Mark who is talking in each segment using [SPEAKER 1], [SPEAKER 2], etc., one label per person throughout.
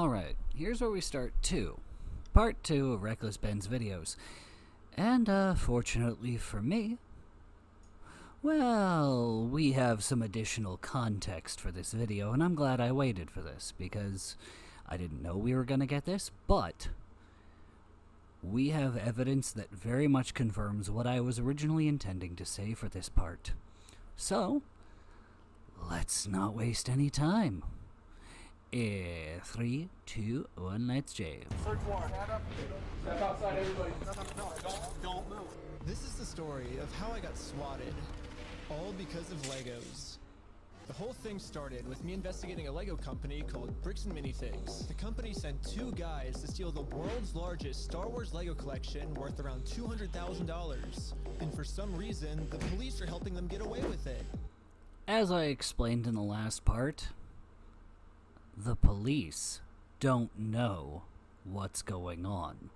[SPEAKER 1] Alright, here's where we start part 2 of Reckless Ben's videos. And, fortunately for me, well, we have some additional context for this video, and I'm glad I waited for this, because I didn't know we were gonna get this, but we have evidence that very much confirms what I was originally intending to say for this part. So, let's not waste any time. 3, 2, 1, let's jam.
[SPEAKER 2] Search warrant. Step outside, everybody. No, don't move.
[SPEAKER 3] This is the story of how I got swatted, all because of Legos. The whole thing started with me investigating a Lego company called Bricks and Minifigs. The company sent 2 guys to steal the world's largest Star Wars Lego collection worth around $200,000. And for some reason, the police are helping them get away with it.
[SPEAKER 1] As I explained in the last part, the police don't know what's going on.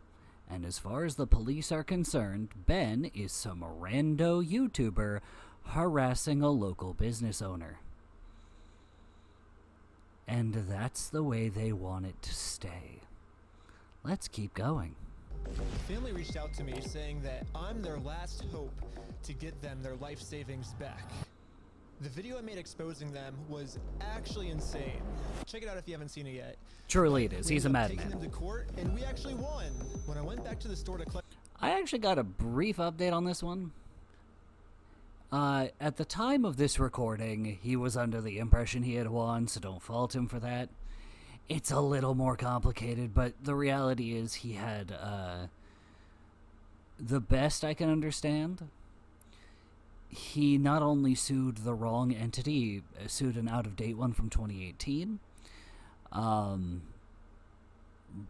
[SPEAKER 1] And as far as the police are concerned, Ben is some rando YouTuber harassing a local business owner. And that's the way they want it to stay. Let's keep going.
[SPEAKER 3] The family reached out to me saying that I'm their last hope to get them their life savings back. The video I made exposing them was actually insane. Check it out if you haven't seen it yet.
[SPEAKER 1] Truly it is. He's a madman.
[SPEAKER 3] Taking them to court, and we actually won. When I went back to the store to collect...
[SPEAKER 1] I actually got a brief update on this one. At the time of this recording, he was under the impression he had won, so don't fault him for that. It's a little more complicated, but the reality is he had, the best I can understand, he not only sued the wrong entity, sued an out-of-date one from 2018,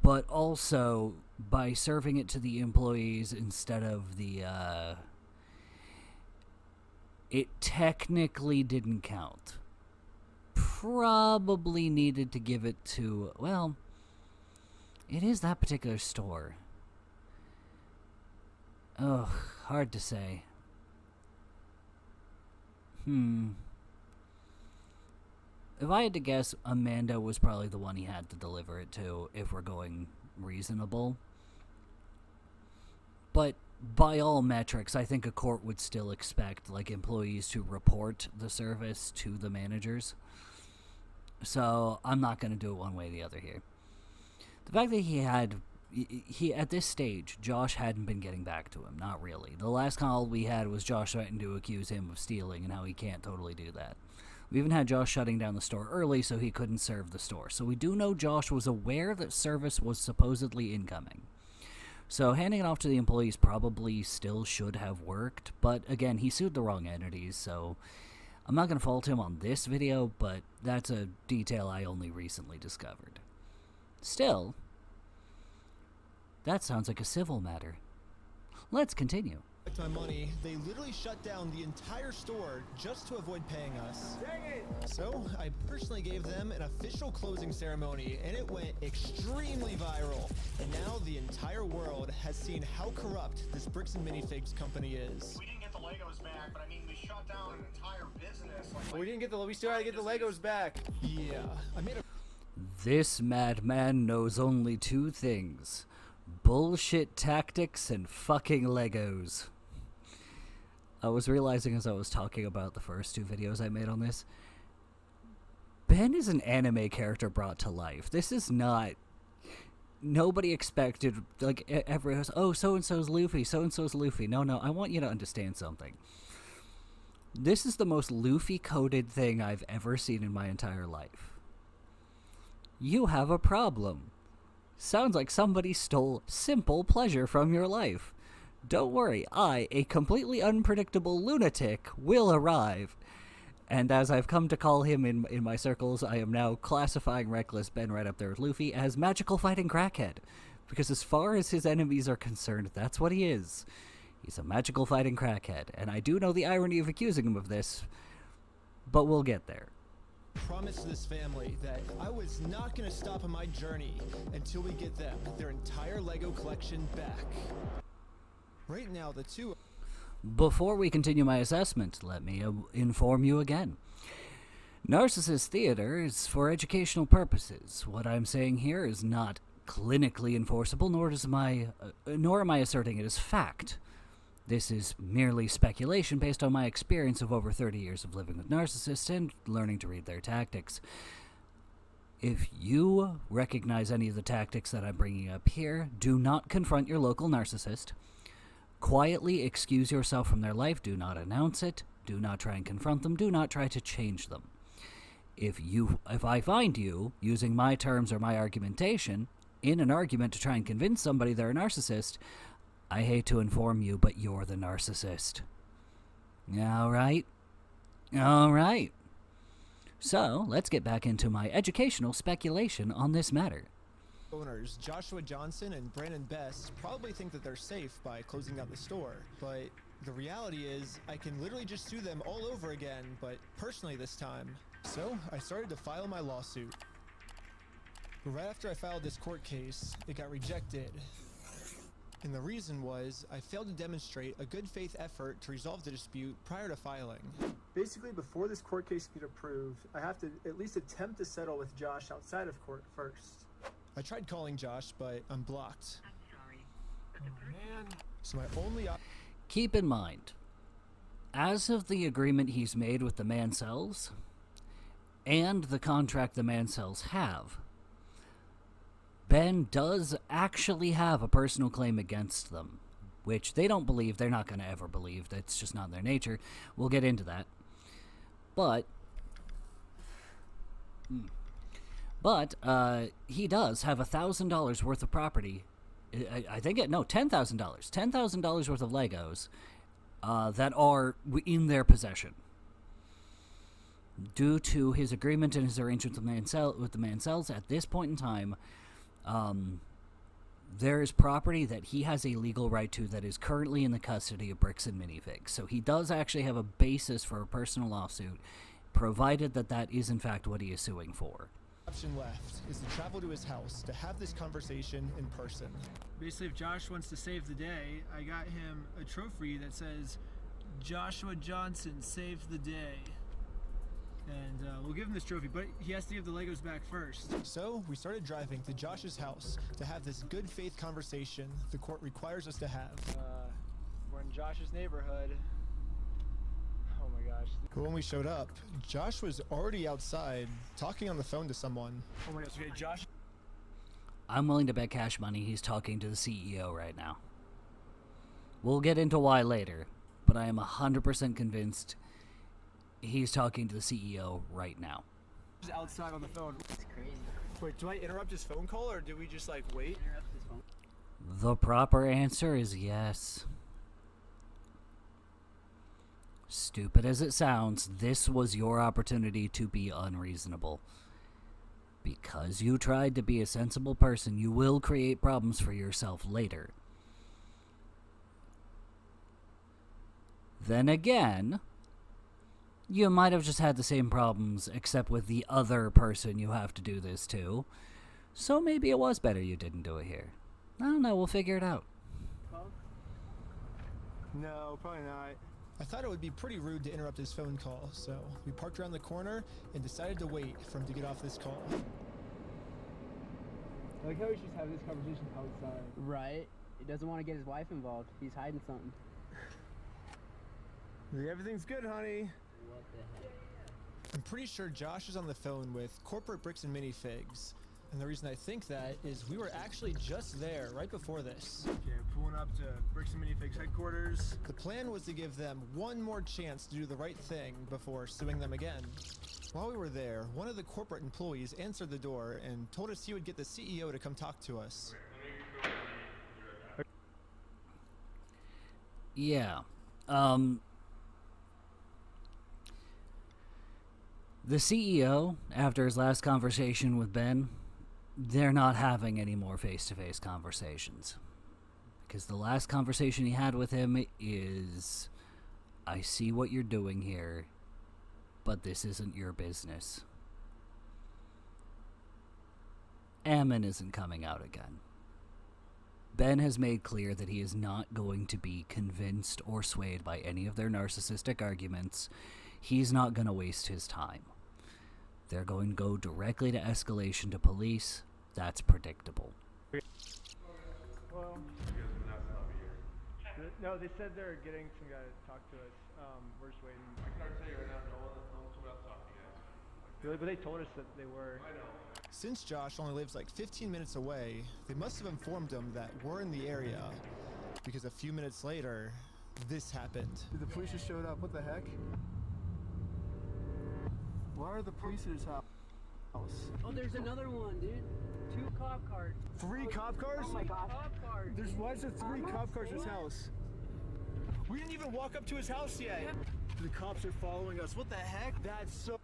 [SPEAKER 1] but also by serving it to the employees instead of the, it technically didn't count. Probably needed to give it to, well, it is that particular store. Ugh, hard to say. If I had to guess, Amanda was probably the one he had to deliver it to, if we're going reasonable. But by all metrics, I think a court would still expect, like, employees to report the service to the managers. So, I'm not going to do it one way or the other here. The fact that he at this stage, Josh hadn't been getting back to him. Not really. The last call we had was Josh threatening to accuse him of stealing and how he can't totally do that. We even had Josh shutting down the store early so he couldn't serve the store. So we do know Josh was aware that service was supposedly incoming. So handing it off to the employees probably still should have worked. But again, he sued the wrong entities, so I'm not going to fault him on this video, but that's a detail I only recently discovered. Still, that sounds like a civil matter. Let's continue.
[SPEAKER 3] My money, they literally shut down the entire store just to avoid paying us. Dang it. So I personally gave them an official closing ceremony, and it went extremely viral. And now the entire world has seen how corrupt this Bricks and Minifigs company is.
[SPEAKER 2] We didn't get the Legos back, but I mean, we shut down an entire business.
[SPEAKER 4] We still gotta get the Legos back.
[SPEAKER 3] Yeah, I made a...
[SPEAKER 1] This madman knows only 2 things: bullshit tactics and fucking Legos. I was realizing as I was talking about the first 2 videos I made on this, Ben is an anime character brought to life. This is not... Nobody expected, like, everyone was, oh, so-and-so's Luffy, so-and-so's Luffy. No, I want you to understand something. This is the most Luffy-coded thing I've ever seen in my entire life. You have a problem. Sounds like somebody stole simple pleasure from your life. Don't worry, I, a completely unpredictable lunatic, will arrive. And as I've come to call him in my circles, I am now classifying Reckless Ben right up there with Luffy as magical fighting crackhead. Because as far as his enemies are concerned, that's what he is. He's a magical fighting crackhead. And I do know the irony of accusing him of this, but we'll get there.
[SPEAKER 3] Promise to this family that I was not going to stop on my journey until we get them their entire Lego collection back. Right now, the 2...
[SPEAKER 1] Before we continue my assessment, let me inform you again. Narcissist theater is for educational purposes. What I'm saying here is not clinically enforceable, nor am I asserting it as fact. This is merely speculation based on my experience of over 30 years of living with narcissists and learning to read their tactics. If you recognize any of the tactics that I'm bringing up here, do not confront your local narcissist. Quietly excuse yourself from their life. Do not announce it. Do not try and confront them. Do not try to change them. If I find you using my terms or my argumentation in an argument to try and convince somebody they're a narcissist, I hate to inform you, but you're the narcissist. All right? All right. So, let's get back into my educational speculation on this matter.
[SPEAKER 3] Owners Joshua Johnson and Brandon Best probably think that they're safe by closing down the store, but the reality is I can literally just sue them all over again, but personally this time. So, I started to file my lawsuit. But right after I filed this court case, it got rejected. And the reason was, I failed to demonstrate a good faith effort to resolve the dispute prior to filing.
[SPEAKER 2] Basically, before this court case can get approved, I have to at least attempt to settle with Josh outside of court first.
[SPEAKER 3] I tried calling Josh, but I'm blocked.
[SPEAKER 5] I'm sorry, but
[SPEAKER 2] Oh,
[SPEAKER 5] the person
[SPEAKER 2] man.
[SPEAKER 3] So my only
[SPEAKER 1] Keep in mind, as of the agreement he's made with the Mansells, and the contract the Mansells have, Ben does actually have a personal claim against them, which they don't believe. They're not going to ever believe. That's just not their nature. We'll get into that. But he does have $1,000 worth of property. I think $10,000. $10,000 worth of Legos that are in their possession. Due to his agreement and his arrangement with the Mansells, at this point in time, there is property that he has a legal right to that is currently in the custody of Bricks and Minifigs. So he does actually have a basis for a personal lawsuit, provided that that is in fact what he is suing for.
[SPEAKER 3] option left is to travel to his house to have this conversation in person.
[SPEAKER 6] Basically, if Josh wants to save the day, I got him a trophy that says, Joshua Johnson saved the day. And we'll give him this trophy, but he has to give the Legos back first.
[SPEAKER 3] So we started driving to Josh's house to have this good faith conversation the court requires us to have.
[SPEAKER 4] We're in Josh's neighborhood. Oh my gosh.
[SPEAKER 3] But when we showed up, Josh was already outside talking on the phone to someone.
[SPEAKER 4] Oh my gosh, okay, Josh.
[SPEAKER 1] I'm willing to bet cash money he's talking to the CEO right now. We'll get into why later, but I am 100% convinced he's talking to the CEO right now.
[SPEAKER 4] Just outside on the phone.
[SPEAKER 5] It's crazy.
[SPEAKER 4] Wait, do I interrupt his phone call or do we just like wait?
[SPEAKER 5] Interrupt this phone.
[SPEAKER 1] The proper answer is yes. Stupid as it sounds, this was your opportunity to be unreasonable. Because you tried to be a sensible person, you will create problems for yourself later. Then again, you might have just had the same problems, except with the other person you have to do this to. So maybe it was better you didn't do it here. I don't know, we'll figure it out.
[SPEAKER 4] No, probably not.
[SPEAKER 3] I thought it would be pretty rude to interrupt his phone call, so we parked around the corner and decided to wait for him to get off this call.
[SPEAKER 4] I like how we just have this conversation outside.
[SPEAKER 7] Right. He doesn't want to get his wife involved. He's hiding something.
[SPEAKER 4] Everything's good, honey.
[SPEAKER 7] What the heck?
[SPEAKER 3] I'm pretty sure Josh is on the phone with corporate Bricks and Minifigs. And the reason I think that is we were actually just there right before this.
[SPEAKER 6] Okay, pulling up to Bricks and Minifigs headquarters.
[SPEAKER 3] The plan was to give them one more chance to do the right thing before suing them again. While we were there, one of the corporate employees answered the door and told us he would get the CEO to come talk to us.
[SPEAKER 1] Yeah. The CEO, after his last conversation with Ben, they're not having any more face-to-face conversations. Because the last conversation he had with him is, I see what you're doing here, but this isn't your business. Ammon isn't coming out again. Ben has made clear that he is not going to be convinced or swayed by any of their narcissistic arguments. He's not going to waste his time. They're going to go directly to escalation to police. That's predictable.
[SPEAKER 4] Well, no, they said they're getting some guy to talk to us. We're just waiting.
[SPEAKER 5] I can already tell you right now, no one's about to talk to you guys.
[SPEAKER 4] Really? But they told us that they were.
[SPEAKER 5] I know.
[SPEAKER 3] Since Josh only lives like 15 minutes away, they must have informed him that we're in the area, because a few minutes later, this happened.
[SPEAKER 6] Dude, the police just showed up. What the heck? Why are the police at his house?
[SPEAKER 7] Oh, there's another one, dude. 2 cop cars.
[SPEAKER 6] 3 cop cars?
[SPEAKER 7] Oh my gosh. Cop cars.
[SPEAKER 6] Why is there 3 cop cars at his house? We didn't even walk up to his house yet. The cops are following us. What the heck? That's so...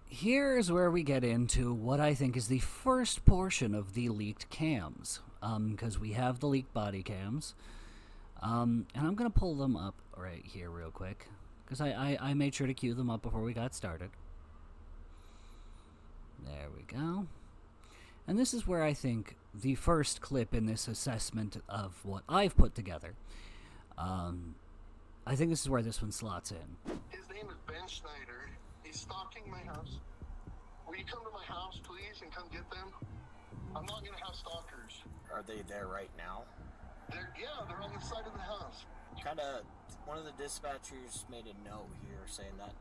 [SPEAKER 1] Here's where we get into what I think is the first portion of the leaked cams. Because we have the leaked body cams. And I'm going to pull them up right here real quick. Because I made sure to cue them up before we got started. There we go. And this is where I think the first clip in this assessment of what I've put together. I think this is where this one slots in.
[SPEAKER 8] His name is Ben Schneider. He's stalking my house. Will you come to my house, please, and come get them? I'm not going to have stalkers.
[SPEAKER 9] Are they there right now?
[SPEAKER 8] They're on the side of the house.
[SPEAKER 9] One of the dispatchers made a note here saying that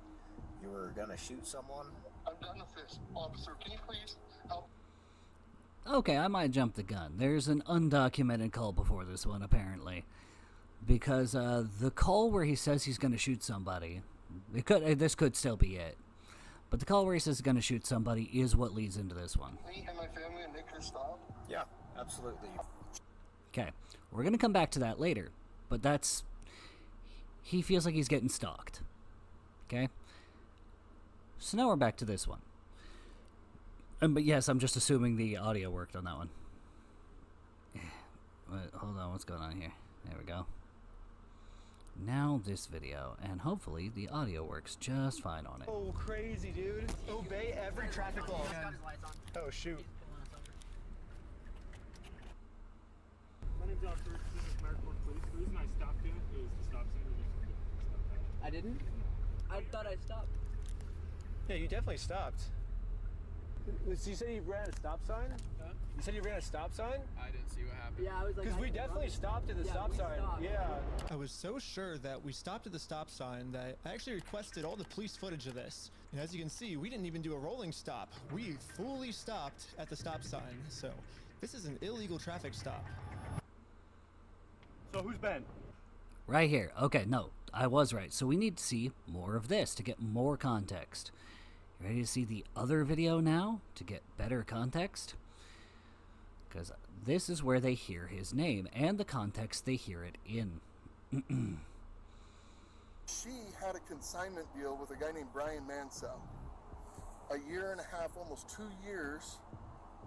[SPEAKER 9] you were gonna shoot someone.
[SPEAKER 8] I'm done with this. Officer, can you please help?
[SPEAKER 1] Okay, I might jump the gun. There's an undocumented call before this one, apparently. Because the call where he says he's going to shoot somebody, this could still be it. But the call where he says he's going to shoot somebody is what leads into this one.
[SPEAKER 8] Me and my family and Nick can stop?
[SPEAKER 9] Yeah, absolutely.
[SPEAKER 1] Okay, we're going to come back to that later. But that's... He feels like he's getting stalked. Okay? So now we're back to this one. But yes, I'm just assuming the audio worked on that one. Hold on, what's going on here? There we go. Now this video, and hopefully the audio works just fine on it.
[SPEAKER 6] Oh, crazy, dude. Obey every traffic law. Oh, shoot.
[SPEAKER 10] My name's Officer. This is American Police. The reason I stopped you is the stop sign.
[SPEAKER 7] I didn't? I thought I stopped.
[SPEAKER 6] Yeah, you definitely stopped. So you said you ran a stop sign?
[SPEAKER 10] Huh?
[SPEAKER 6] You said you ran a stop sign?
[SPEAKER 10] I didn't see what happened.
[SPEAKER 7] Yeah, I was like...
[SPEAKER 6] Because we definitely stopped at the stop sign.
[SPEAKER 7] Stopped.
[SPEAKER 6] Yeah.
[SPEAKER 3] I was so sure that we stopped at the stop sign that I actually requested all the police footage of this. And as you can see, we didn't even do a rolling stop. We fully stopped at the stop sign. So this is an illegal traffic stop.
[SPEAKER 10] So who's Ben?
[SPEAKER 1] Right here. Okay, no, I was right. So we need to see more of this to get more context. You ready to see the other video now to get better context? Because this is where they hear his name and the context they hear it in.
[SPEAKER 8] She had a consignment deal with a guy named Brian Mansell. A year and a half, almost 2 years,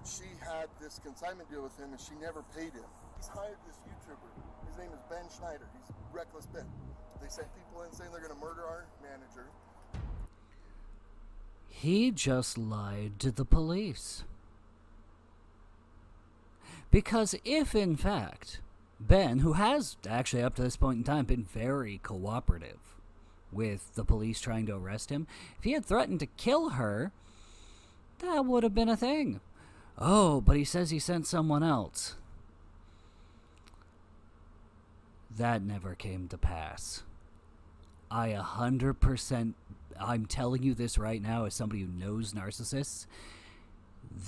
[SPEAKER 8] she had this consignment deal with him and she never paid him. He's hired this YouTuber. His name is Ben Schneider. He's Reckless Ben. They sent people in saying they're going to murder our manager.
[SPEAKER 1] He just lied to the police. Because if, in fact, Ben, who has actually up to this point in time been very cooperative with the police trying to arrest him, if he had threatened to kill her, that would have been a thing. Oh, but he says he sent someone else. That never came to pass. I 100%, I'm telling you this right now as somebody who knows narcissists,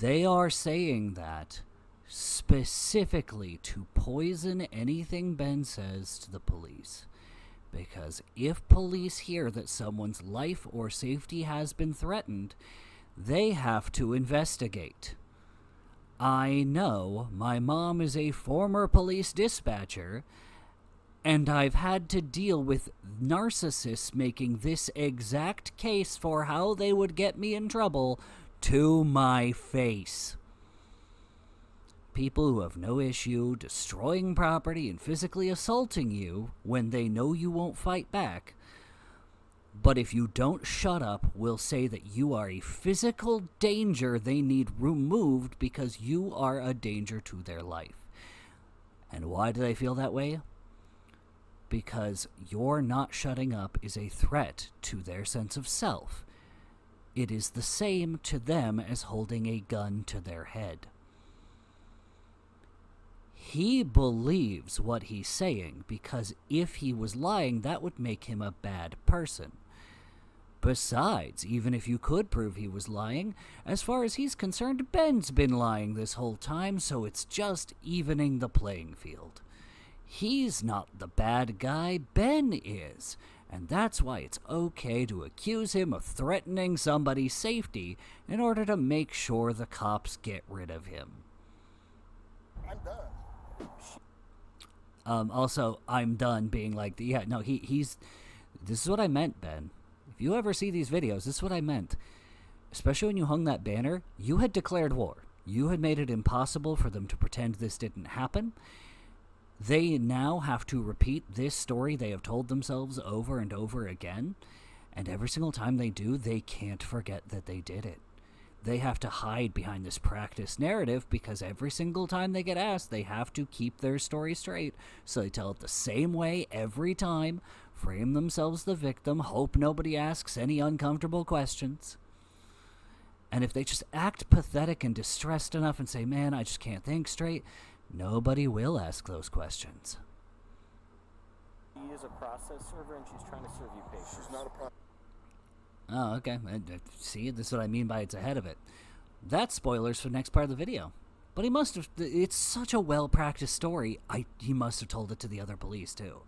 [SPEAKER 1] they are saying that specifically to poison anything Ben says to the police. Because if police hear that someone's life or safety has been threatened, they have to investigate. I know my mom is a former police dispatcher, and I've had to deal with narcissists making this exact case for how they would get me in trouble to my face. People who have no issue destroying property and physically assaulting you when they know you won't fight back. But if you don't shut up, will say that you are a physical danger they need removed because you are a danger to their life. And why do they feel that way? Because your not shutting up is a threat to their sense of self. It is the same to them as holding a gun to their head. He believes what he's saying because if he was lying, that would make him a bad person. Besides, even if you could prove he was lying, as far as he's concerned, Ben's been lying this whole time, so it's just evening the playing field. He's not the bad guy, Ben is, and that's why it's okay to accuse him of threatening somebody's safety in order to make sure the cops get rid of him.
[SPEAKER 8] I'm done.
[SPEAKER 1] Also, I'm done being like, yeah, no, he's, this is what I meant, Ben. If you ever see these videos, this is what I meant. Especially when you hung that banner, you had declared war. You had made it impossible for them to pretend this didn't happen. They now have to repeat this story they have told themselves over and over again. And every single time they do, they can't forget that they did it. They have to hide behind this practice narrative because every single time they get asked, they have to keep their story straight. So they tell it the same way every time, frame themselves the victim, hope nobody asks any uncomfortable questions. And if they just act pathetic and distressed enough and say, man, I just can't think straight, nobody will ask those questions.
[SPEAKER 9] She is a process server and she's trying to serve you papers.
[SPEAKER 8] She's not a process.
[SPEAKER 1] Oh, okay. See, this is what I mean by it's ahead of it. That's spoilers for the next part of the video. But he must have, it's such a well-practiced story, he must have told it to the other police, too.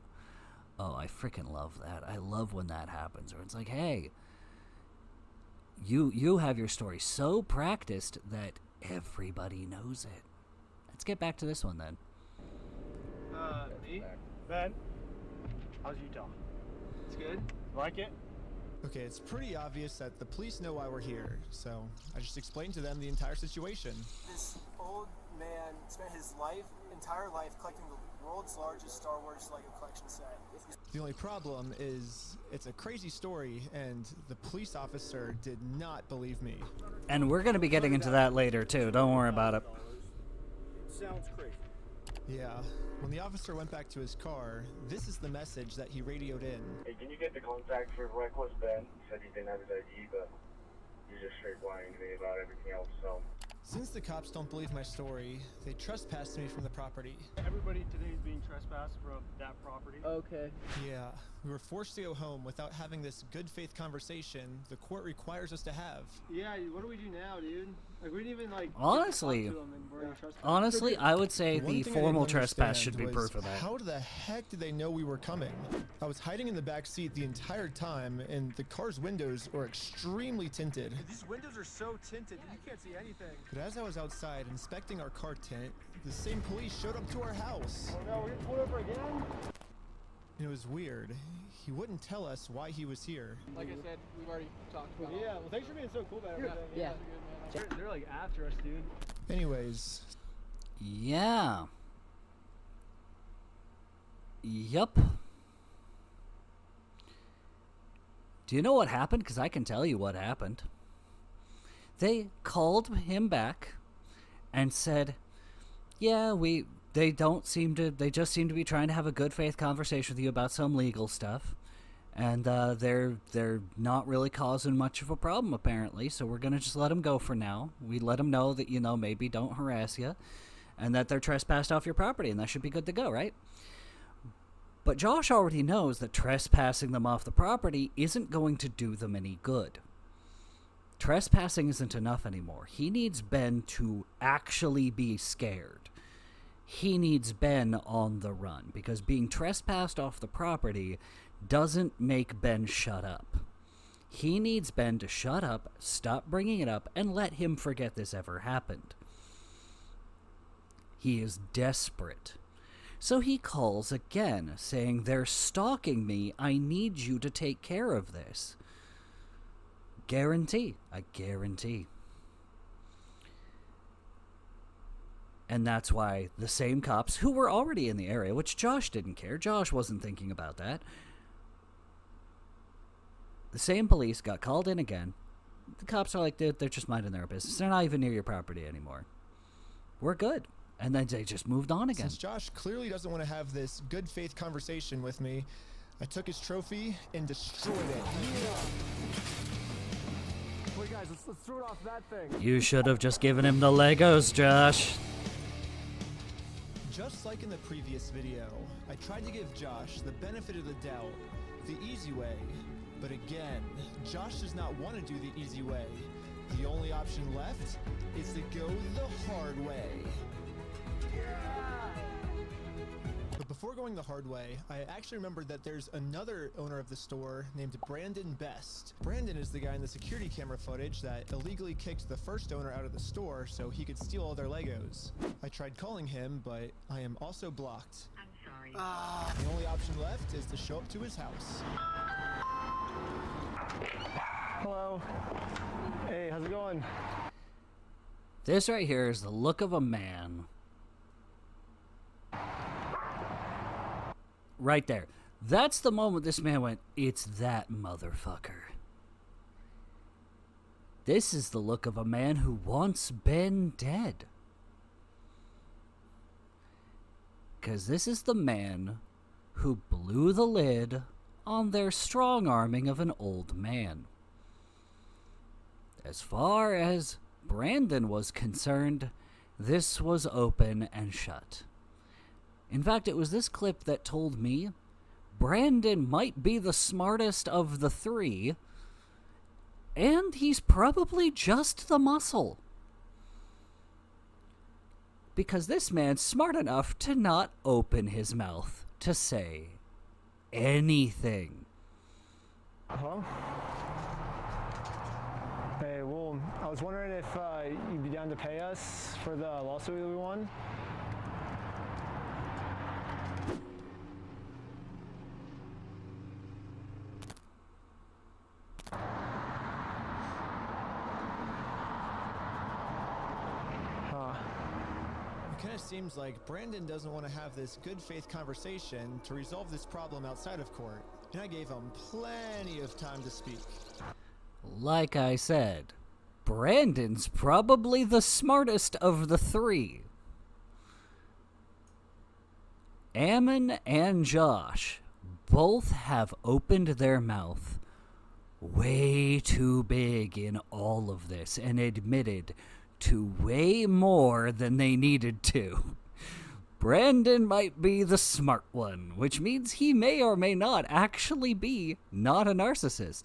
[SPEAKER 1] Oh, I freaking love that. I love when that happens, where it's like, hey, you have your story so practiced that everybody knows it. Let's get back to this one, then.
[SPEAKER 4] Me? Ben? How's Utah? It's good? Like it?
[SPEAKER 3] Okay, it's pretty obvious that the police know why we're here, so I just explained to them the entire situation.
[SPEAKER 2] This old man spent his entire life collecting the world's largest Star Wars Lego collection set.
[SPEAKER 3] The only problem is it's a crazy story, and the police officer did not believe me.
[SPEAKER 1] And we're going to be getting into that later, too. Don't worry about it.
[SPEAKER 10] Sounds crazy.
[SPEAKER 3] Yeah, when the officer went back to his car, this is the message that he radioed in.
[SPEAKER 5] Hey, can you get the contact for Reckless Ben? He said he didn't have his ID, but he's just straight lying to me about everything else, so.
[SPEAKER 3] Since the cops don't believe my story, they trespassed me from the property.
[SPEAKER 10] Everybody today is being trespassed from that property.
[SPEAKER 7] Okay.
[SPEAKER 3] Yeah, we were forced to go home without having this good faith conversation the court requires us to have.
[SPEAKER 4] Yeah, what do we do now, dude? Like, we didn't even, like...
[SPEAKER 1] Honestly, I would say
[SPEAKER 3] One
[SPEAKER 1] the
[SPEAKER 3] thing I
[SPEAKER 1] formal
[SPEAKER 3] didn't
[SPEAKER 1] trespass should
[SPEAKER 3] understand
[SPEAKER 1] be
[SPEAKER 3] was
[SPEAKER 1] proof of that.
[SPEAKER 3] How the heck did they know we were coming? I was hiding in the back seat the entire time, and the car's windows were extremely tinted.
[SPEAKER 2] These windows are so tinted that you can't see anything.
[SPEAKER 3] But as I was outside inspecting our car tint, the same police showed up to our house.
[SPEAKER 4] Oh no, we're getting pulled over again?
[SPEAKER 3] It was weird. He wouldn't tell us why he was here.
[SPEAKER 7] Like I said, we've already talked about
[SPEAKER 4] Yeah, well, thanks for being so cool about everything.
[SPEAKER 7] Yeah.
[SPEAKER 4] They're like after us, dude.
[SPEAKER 3] Anyways,
[SPEAKER 1] Yeah. Yup. Do you know what happened? Because I can tell you what happened. They called him back and said, yeah, they just seem to be trying to have a good faith conversation with you about some legal stuff. And they're not really causing much of a problem, apparently, so we're going to just let them go for now. We let them know that, maybe don't harass you, and that they're trespassed off your property, and that should be good to go, right? But Josh already knows that trespassing them off the property isn't going to do them any good. Trespassing isn't enough anymore. He needs Ben to actually be scared. He needs Ben on the run, because being trespassed off the property doesn't make Ben shut up. He needs Ben to shut up, stop bringing it up, and let him forget this ever happened. He is desperate. So he calls again, saying, they're stalking me, I need you to take care of this. Guarantee. I guarantee. And that's why the same cops who were already in the area, which Josh didn't care, Josh wasn't thinking about that, the same police got called in again. The cops are like, they're just minding their business. They're not even near your property anymore. We're good. And then they just moved on again.
[SPEAKER 3] Since Josh clearly doesn't want to have this good faith conversation with me, I took his trophy and destroyed it.
[SPEAKER 4] Wait,
[SPEAKER 6] Wait, guys, let's throw it off that thing.
[SPEAKER 1] You should have just given him the Legos, Josh.
[SPEAKER 3] Just like in the previous video, I tried to give Josh the benefit of the doubt, the easy way. But again, Josh does not want to do the easy way. The only option left is to go the hard way. But before going the hard way, I actually remembered that there's another owner of the store named Brandon Best. Brandon is the guy in the security camera footage that illegally kicked the first owner out of the store so he could steal all their Legos. I tried calling him, but I am also blocked.
[SPEAKER 11] I'm sorry.
[SPEAKER 3] The only option left is to show up to his house.
[SPEAKER 6] Hello. Hey, how's it going?
[SPEAKER 1] This right here is the look of a man. Right there. That's the moment this man went, it's that motherfucker. This is the look of a man who once been dead. Because this is the man who blew the lid on their strong-arming of an old man. As far as Brandon was concerned, this was open and shut. In fact, it was this clip that told me Brandon might be the smartest of the three, and he's probably just the muscle. Because this man's smart enough to not open his mouth to say anything.
[SPEAKER 6] Hello? Hey, well, I was wondering if you'd be down to pay us for the lawsuit that we won.
[SPEAKER 3] It kind of seems like Brandon doesn't want to have this good faith conversation to resolve this problem outside of court, and I gave him plenty of time to speak.
[SPEAKER 1] Like I said, Brandon's probably the smartest of the three. Ammon and Josh both have opened their mouth way too big in all of this and admitted to way more than they needed to. Brandon might be the smart one, which means he may or may not actually be not a narcissist.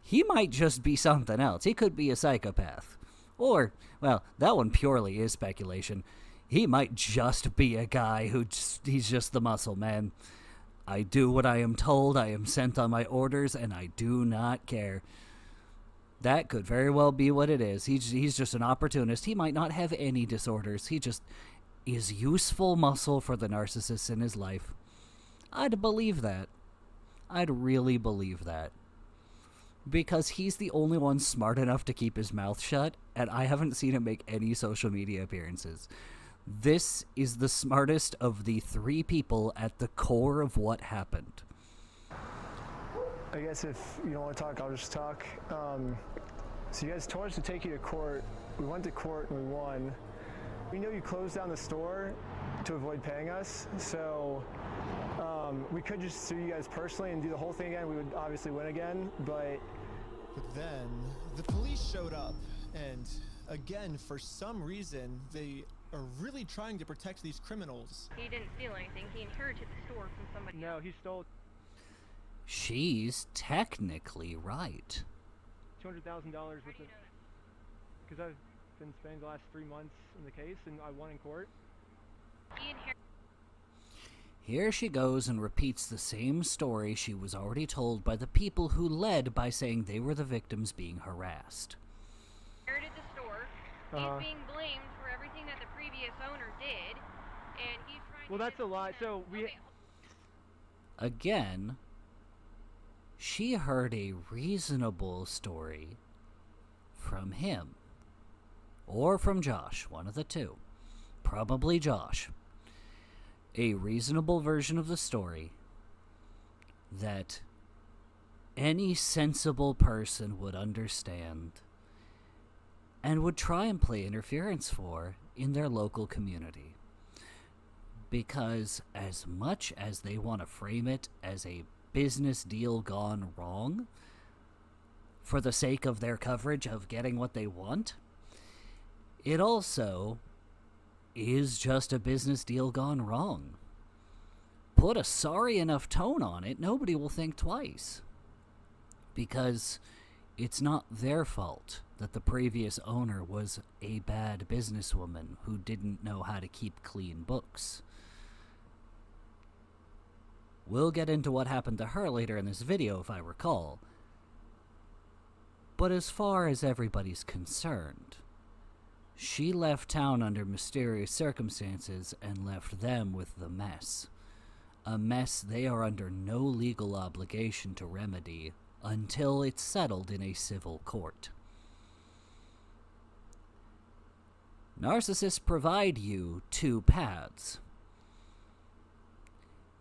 [SPEAKER 1] He might just be something else. He could be a psychopath. Or, well, that one purely is speculation. He might just be a guy he's just the muscle man. I do what I am told, I am sent on my orders, and I do not care. That could very well be what it is. He's just an opportunist. He might not have any disorders. He just is useful muscle for the narcissists in his life. I'd believe that. I'd really believe that. Because he's the only one smart enough to keep his mouth shut, and I haven't seen him make any social media appearances. This is the smartest of the three people at the core of what happened.
[SPEAKER 6] I guess if you don't want to talk, I'll just talk. So you guys told us to take you to court. We went to court and we won. We know you closed down the store to avoid paying us, so we could just sue you guys personally and do the whole thing again. We would obviously win again, but
[SPEAKER 3] then the police showed up, and again, for some reason, they are really trying to protect these criminals.
[SPEAKER 11] He didn't steal anything. He inherited the store from somebody else.
[SPEAKER 4] No, he stole
[SPEAKER 1] She's technically right.
[SPEAKER 4] $200,000 worth of... Because I've been spending the last 3 months in the case, and I won in court.
[SPEAKER 1] Here she goes and repeats the same story she was already told by the people who led by saying they were the victims being harassed.
[SPEAKER 11] Inherited the store. He's being blamed for everything that the previous owner did, and he's trying to...
[SPEAKER 4] Well, that's a lie. So we...
[SPEAKER 11] Okay.
[SPEAKER 1] Again, she heard a reasonable story from him. Or from Josh, one of the two. Probably Josh. A reasonable version of the story that any sensible person would understand and would try and play interference for in their local community. Because as much as they want to frame it as a business deal gone wrong, for the sake of their coverage of getting what they want. It also is just a business deal gone wrong. Put a sorry enough tone on it, nobody will think twice. Because it's not their fault that the previous owner was a bad businesswoman who didn't know how to keep clean books. We'll get into what happened to her later in this video, if I recall. But as far as everybody's concerned, she left town under mysterious circumstances and left them with the mess. A mess they are under no legal obligation to remedy until it's settled in a civil court. Narcissists provide you two paths.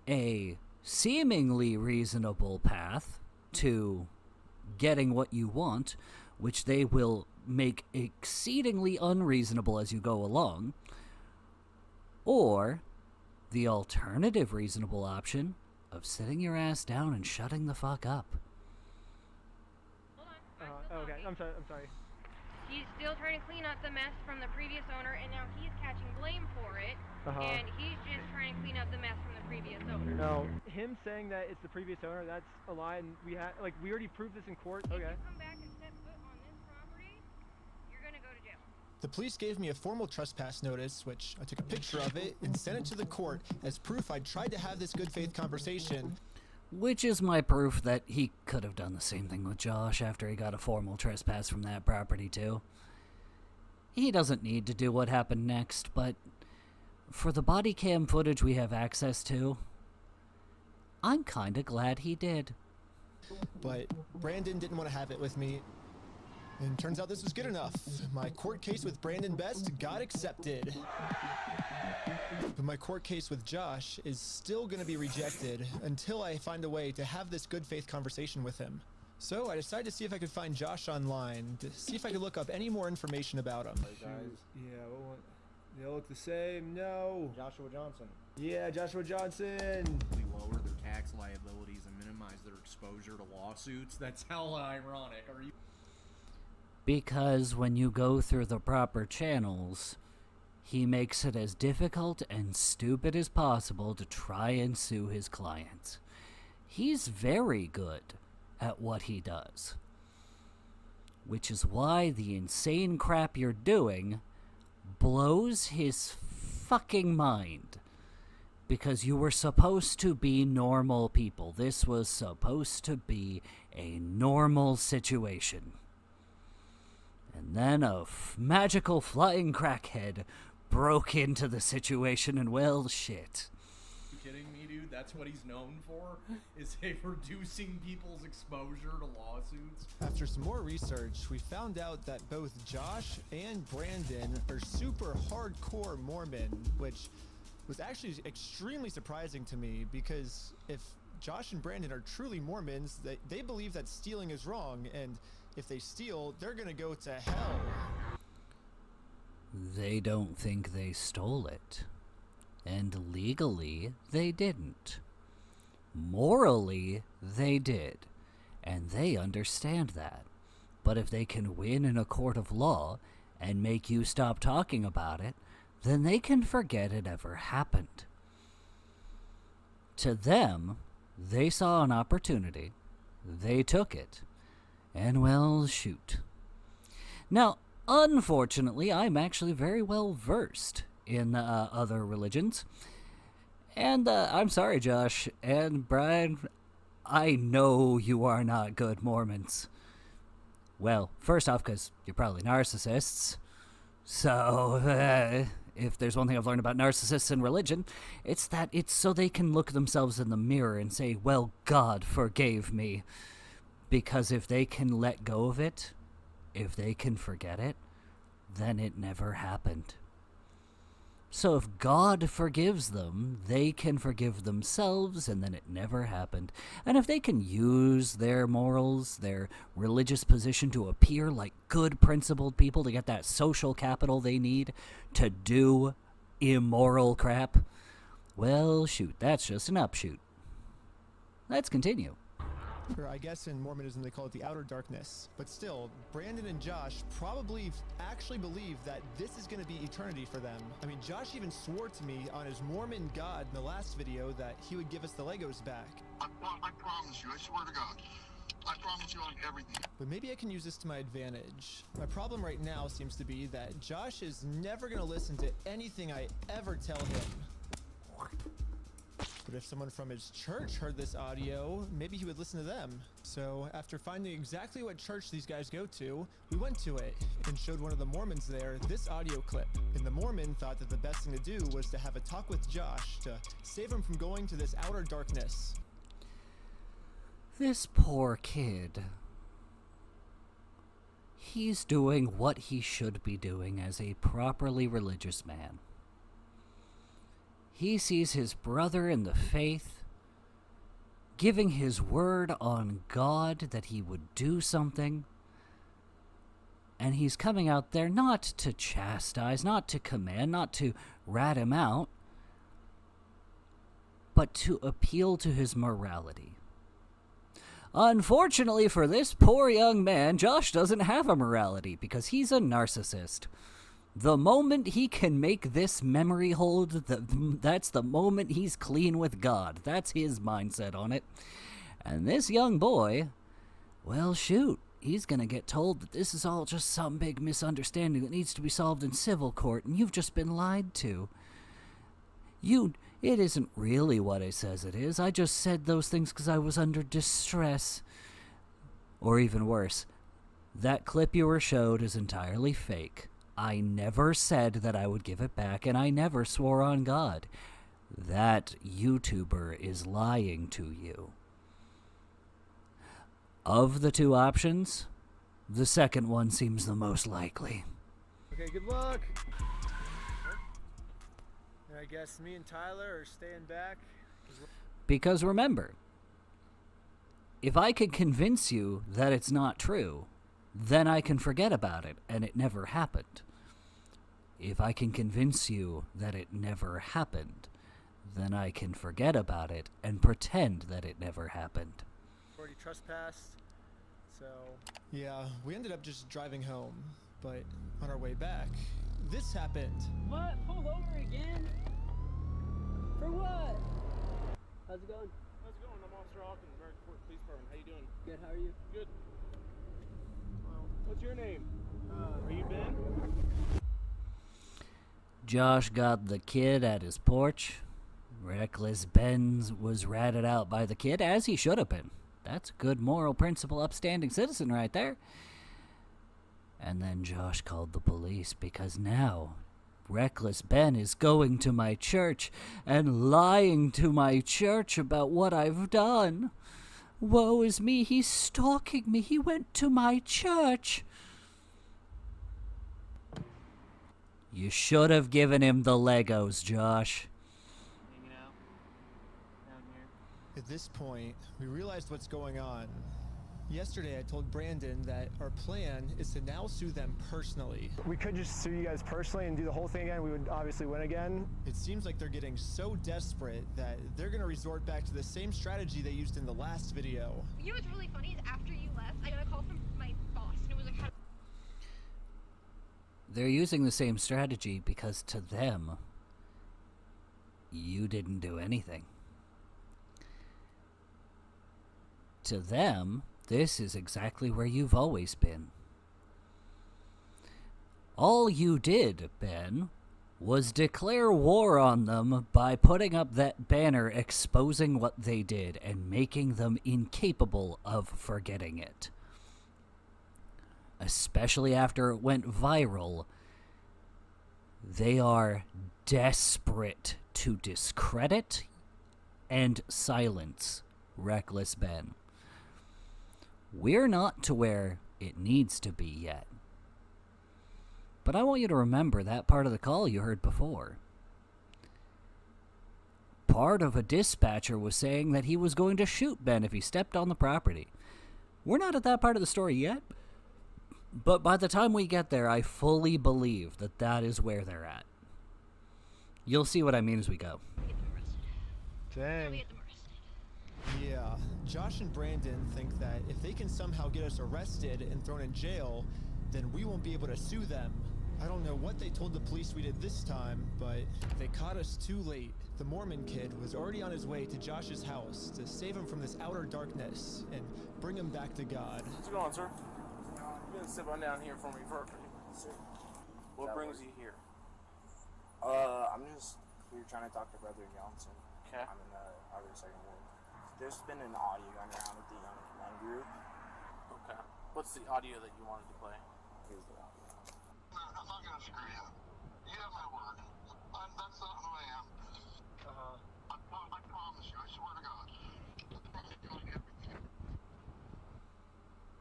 [SPEAKER 1] A seemingly reasonable path to getting what you want, which they will make exceedingly unreasonable as you go along, or the alternative reasonable option of sitting your ass down and shutting the fuck up.
[SPEAKER 4] Okay, I'm sorry.
[SPEAKER 11] He's still trying to clean up the mess from the previous owner, and now he's catching blame for it, and he's just trying to clean up the mess from the previous owner.
[SPEAKER 4] No, him saying that it's the previous owner, that's a lie, and we already proved this in court.
[SPEAKER 11] If
[SPEAKER 4] Okay.
[SPEAKER 11] you come back and step foot on this property, you're gonna go to jail.
[SPEAKER 3] The police gave me a formal trespass notice, which I took a picture of it and sent it to the court as proof I tried to have this good faith conversation.
[SPEAKER 1] Which is my proof that he could have done the same thing with Josh after he got a formal trespass from that property too. He doesn't need to do what happened next, but for the body cam footage we have access to, I'm kinda glad he did.
[SPEAKER 3] But Brandon didn't want to have it with me, and turns out this was good enough. My court case with Brandon Best got accepted. But my court case with Josh is still going to be rejected until I find a way to have this good faith conversation with him. So I decided to see if I could find Josh online, to see if I could look up any more information about him.
[SPEAKER 6] Yeah, they all look the same. No.
[SPEAKER 9] Joshua Johnson.
[SPEAKER 6] Yeah, Joshua Johnson.
[SPEAKER 12] Lower their tax liabilities and minimize their exposure to lawsuits. That's hella ironic. Are you?
[SPEAKER 1] Because when you go through the proper channels, he makes it as difficult and stupid as possible to try and sue his clients. He's very good at what he does. Which is why the insane crap you're doing blows his fucking mind. Because you were supposed to be normal people. This was supposed to be a normal situation. And then a magical flying crackhead broke into the situation, and well, shit.
[SPEAKER 12] You kidding me, dude? That's what he's known for? Is reducing people's exposure to lawsuits?
[SPEAKER 3] After some more research, we found out that both Josh and Brandon are super hardcore Mormon, which was actually extremely surprising to me, because if Josh and Brandon are truly Mormons, they believe that stealing is wrong, and if they steal, they're gonna go to hell.
[SPEAKER 1] They don't think they stole it. And legally, they didn't. Morally, they did. And they understand that. But if they can win in a court of law and make you stop talking about it, then they can forget it ever happened. To them, they saw an opportunity. They took it. And well, shoot. Now, unfortunately, I'm actually very well versed in other religions. And I'm sorry, Josh and Brian, I know you are not good Mormons. Well, first off, because you're probably narcissists. So, if there's one thing I've learned about narcissists and religion, it's that it's so they can look themselves in the mirror and say, well, God forgave me. Because if they can let go of it, if they can forget it, then it never happened. So if God forgives them, they can forgive themselves, and then it never happened. And if they can use their morals, their religious position to appear like good, principled people to get that social capital they need to do immoral crap, well, shoot, that's just an upshoot. Let's continue.
[SPEAKER 3] Or I guess in Mormonism they call it the outer darkness. But still, Brandon and Josh probably actually believe that this is going to be eternity for them. I mean, Josh even swore to me on his Mormon God in the last video that he would give us the Legos back.
[SPEAKER 8] I promise you, I swear to God. I promise you on everything.
[SPEAKER 3] But maybe I can use this to my advantage. My problem right now seems to be that Josh is never going to listen to anything I ever tell him. But if someone from his church heard this audio, maybe he would listen to them. So after finding exactly what church these guys go to, we went to it and showed one of the Mormons there this audio clip. And the Mormon thought that the best thing to do was to have a talk with Josh to save him from going to this outer darkness.
[SPEAKER 1] This poor kid. He's doing what he should be doing as a properly religious man. He sees his brother in the faith, giving his word on God that he would do something, and he's coming out there not to chastise, not to command, not to rat him out, but to appeal to his morality. Unfortunately for this poor young man, Josh doesn't have a morality because he's a narcissist. The moment he can make this memory hold, that's the moment he's clean with God. That's his mindset on it. And this young boy, well, shoot, he's going to get told that this is all just some big misunderstanding that needs to be solved in civil court, and you've just been lied to. It isn't really what it says it is. I just said those things because I was under distress. Or even worse, that clip you were showed is entirely fake. I never said that I would give it back, and I never swore on God. That YouTuber is lying to you. Of the two options, the second one seems the most likely.
[SPEAKER 6] Okay, good luck. I guess me and Tyler are staying back.
[SPEAKER 1] Because remember, if I can convince you that it's not true, then I can forget about it and it never happened. If I can convince you that it never happened, then I can forget about it and pretend that it never happened.
[SPEAKER 6] Already trespassed, so...
[SPEAKER 3] Yeah, we ended up just driving home, but on our way back, this happened.
[SPEAKER 7] What? Pulled over again? For what? How's it going?
[SPEAKER 10] How's it going? I'm Officer Hawkins, American Fort Police Department. How you doing?
[SPEAKER 7] Good, how are you?
[SPEAKER 10] Good. Well, what's your name? Are you Ben?
[SPEAKER 1] Josh got the kid at his porch. Reckless Ben was ratted out by the kid, as he should have been. That's a good moral principle, upstanding citizen right there. And then Josh called the police because now Reckless Ben is going to my church and lying to my church about what I've done. Woe is me, he's stalking me. He went to my church. You should have given him the Legos, Josh.
[SPEAKER 7] Hanging out down here.
[SPEAKER 3] At this point, we realized what's going on. Yesterday, I told Brandon that our plan is to now sue them personally.
[SPEAKER 4] We could just sue you guys personally and do the whole thing again. We would obviously win again.
[SPEAKER 3] It seems like they're getting so desperate that they're going to resort back to the same strategy they used in the last video.
[SPEAKER 11] You know what's really funny is after you left, I got a call from my boss, and it was like, how...
[SPEAKER 1] They're using the same strategy because to them, you didn't do anything. To them, this is exactly where you've always been. All you did, Ben, was declare war on them by putting up that banner exposing what they did and making them incapable of forgetting it. Especially after it went viral, they are desperate to discredit and silence Reckless Ben. We're not to where it needs to be yet. But I want you to remember that part of the call you heard before. Part of a dispatcher was saying that he was going to shoot Ben if he stepped on the property. We're not at that part of the story yet, but by the time we get there, I fully believe that that is where they're at. You'll see what I mean as we go.
[SPEAKER 4] Dang.
[SPEAKER 3] Yeah, Josh and Brandon think that if they can somehow get us arrested and thrown in jail, then we won't be able to sue them. I don't know what they told the police we did this time, but they caught us too late. The Mormon kid was already on his way to Josh's house to save him from this outer darkness and bring him back to God.
[SPEAKER 13] What's going on, sir? You can sit on down here for me first. Sir. What brings you here?
[SPEAKER 14] I'm just here trying to talk to Brother Johnson.
[SPEAKER 13] Okay.
[SPEAKER 14] I'm in the other second ward. There's been an audio going around with the Young Men group.
[SPEAKER 13] Okay. What's the audio that you wanted to play?
[SPEAKER 14] Here's the audio.
[SPEAKER 8] I'm not gonna screw you. You have my word. That's not who I am. I promise you. I swear to God.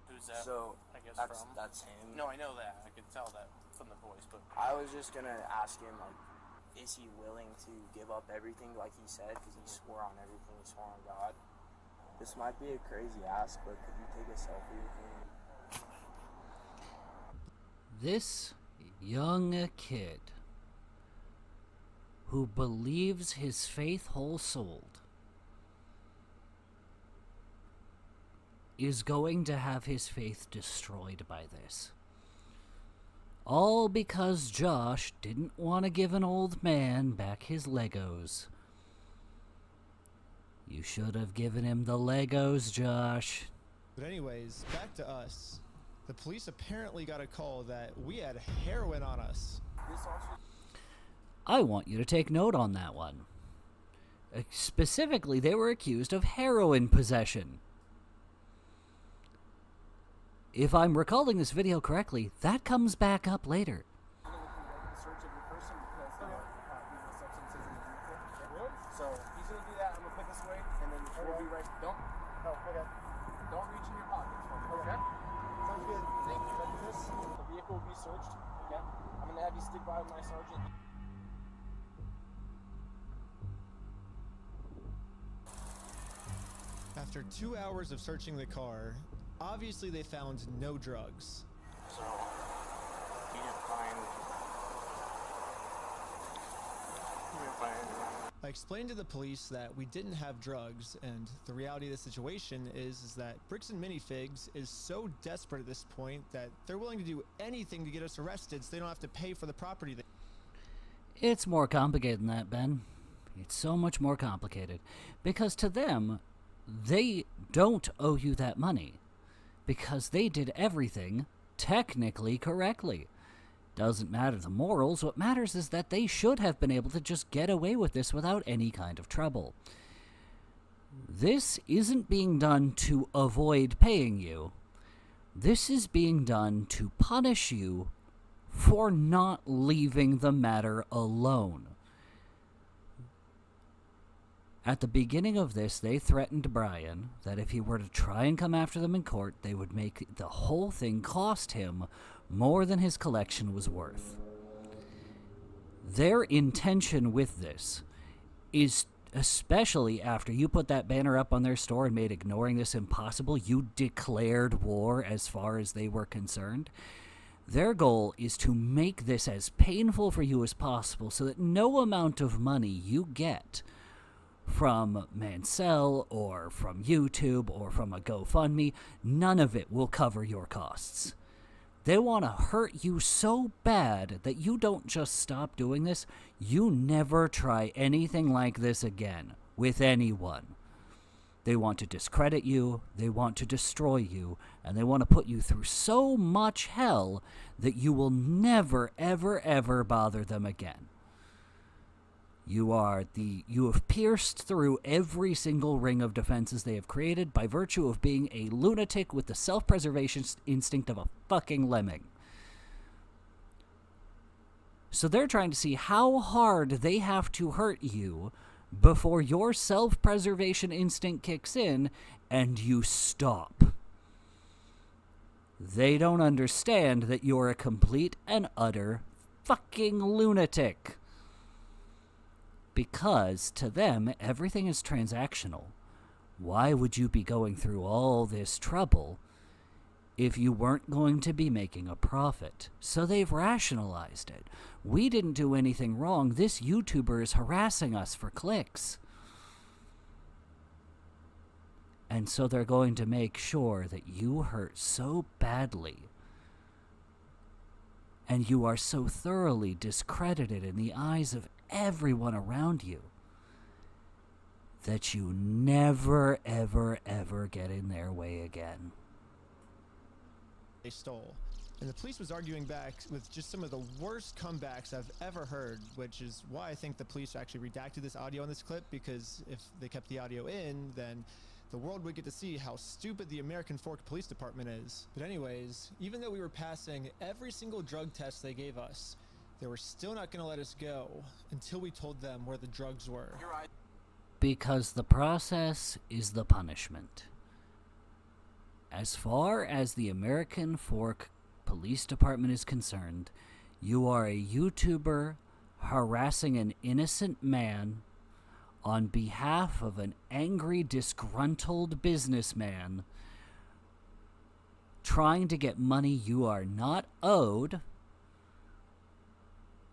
[SPEAKER 13] Who's that?
[SPEAKER 14] So
[SPEAKER 13] I guess
[SPEAKER 14] that's
[SPEAKER 13] from?
[SPEAKER 14] that's him.
[SPEAKER 13] No, I know that. I could tell that from the voice, but
[SPEAKER 14] I was just gonna ask him, like, is he willing to give up everything like he said? Because he swore on everything. He swore on God. This might be a crazy ask, but could you take a selfie with me?
[SPEAKER 1] This young kid who believes his faith whole-souled is going to have his faith destroyed by this. All because Josh didn't want to give an old man back his Legos. You should have given him the Legos, Josh.
[SPEAKER 3] But anyways, back to us. The police apparently got a call that we had heroin on us.
[SPEAKER 1] I want you to take note on that one. Specifically, they were accused of heroin possession. If I'm recalling this video correctly, that comes back up later.
[SPEAKER 15] Search of your person because substances in the vehicle. Really? So he's gonna do that. I'm gonna put this away, and then we'll be right. Don't. Oh, okay. Don't reach in your pockets for me. Okay. Sounds good. Thank you. Like this, the vehicle will be searched. Okay. I'm gonna have you stick by my sergeant.
[SPEAKER 3] After 2 hours of searching the car, obviously they found no drugs.
[SPEAKER 14] So he didn't find.
[SPEAKER 3] I explained to the police that we didn't have drugs, and the reality of the situation is that Bricks and Minifigs is so desperate at this point that they're willing to do anything to get us arrested so they don't have to pay for the property.
[SPEAKER 1] It's more complicated than that, Ben. It's so much more complicated. Because to them, they don't owe you that money. Because they did everything technically correctly. Doesn't matter the morals, what matters is that they should have been able to just get away with this without any kind of trouble. This isn't being done to avoid paying you. This is being done to punish you for not leaving the matter alone. At the beginning of this, they threatened Brian that if he were to try and come after them in court, they would make the whole thing cost him more than his collection was worth. Their intention with this is, especially after you put that banner up on their store and made ignoring this impossible, you declared war as far as they were concerned. Their goal is to make this as painful for you as possible so that no amount of money you get from Mansell or from YouTube or from a GoFundMe, none of it will cover your costs. They want to hurt you so bad that you don't just stop doing this, you never try anything like this again with anyone. They want to discredit you, they want to destroy you, and they want to put you through so much hell that you will never, ever, ever bother them again. You have pierced through every single ring of defenses they have created by virtue of being a lunatic with the self-preservation instinct of a fucking lemming. So they're trying to see how hard they have to hurt you before your self-preservation instinct kicks in and you stop. They don't understand that you're a complete and utter fucking lunatic. Because, to them, everything is transactional. Why would you be going through all this trouble if you weren't going to be making a profit? So they've rationalized it. We didn't do anything wrong. This YouTuber is harassing us for clicks. And so they're going to make sure that you hurt so badly and you are so thoroughly discredited in the eyes of everyone around you that you never, ever, ever get in their way again.
[SPEAKER 3] They stole. And the police was arguing back with just some of the worst comebacks I've ever heard, which is why I think the police actually redacted this audio in this clip, because if they kept the audio in, then the world would get to see how stupid the American Fork Police Department is. But anyways, even though we were passing every single drug test they gave us, they were still not going to let us go until we told them where the drugs were.
[SPEAKER 15] You're right.
[SPEAKER 1] Because the process is the punishment. As far as the American Fork Police Department is concerned, you are a YouTuber harassing an innocent man on behalf of an angry, disgruntled businessman trying to get money you are not owed